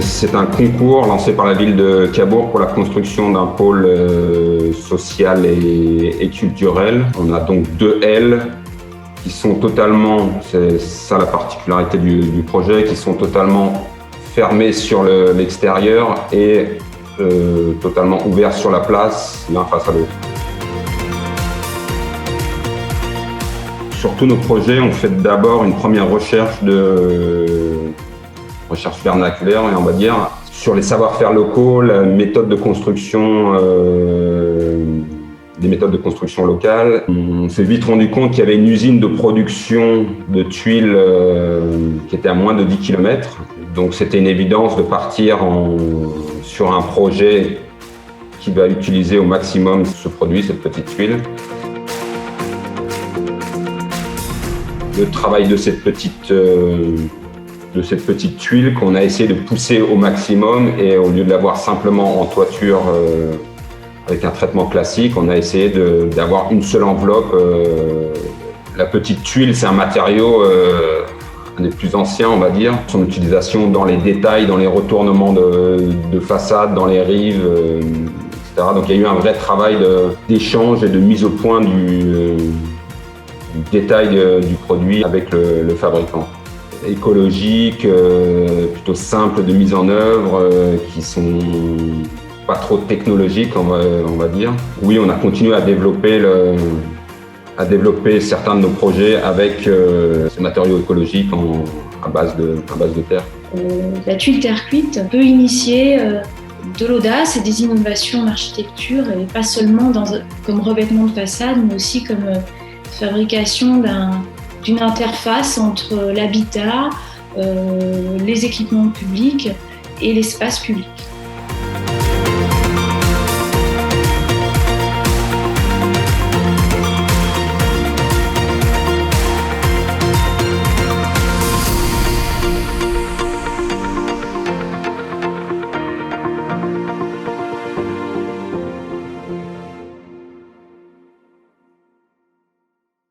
C'est un concours lancé par la ville de Cabourg pour la construction d'un pôle social et culturel. On a donc 2 ailes qui sont totalement, c'est ça la particularité du projet, qui sont totalement fermées sur l'extérieur et totalement ouvertes sur la place, l'un face à l'autre. Sur tous nos projets, on fait d'abord une première recherche vernaculaire, et on va dire, sur les savoir-faire locaux, la méthode de construction, des méthodes de construction locales. On s'est vite rendu compte qu'il y avait une usine de production de tuiles qui était à moins de 10 km. Donc c'était une évidence de partir sur un projet qui va utiliser au maximum ce produit, cette petite tuile. Le travail de cette petite tuile qu'on a essayé de pousser au maximum, et au lieu de l'avoir simplement en toiture avec un traitement classique, on a essayé d'avoir une seule enveloppe. La petite tuile, c'est un matériau un des plus anciens, on va dire. Son utilisation dans les détails, dans les retournements de façade, dans les rives, etc. Donc il y a eu un vrai travail d'échange et de mise au point du détail du produit avec le fabricant. Écologiques, plutôt simples de mise en œuvre, qui sont pas trop technologiques, on va dire. Oui, on a continué à développer certains de nos projets avec ces matériaux écologiques à base de terre. La tuile terre cuite peut initier de l'audace et des innovations en architecture, et pas seulement comme revêtement de façade, mais aussi comme fabrication d'une interface entre l'habitat, les équipements publics et l'espace public.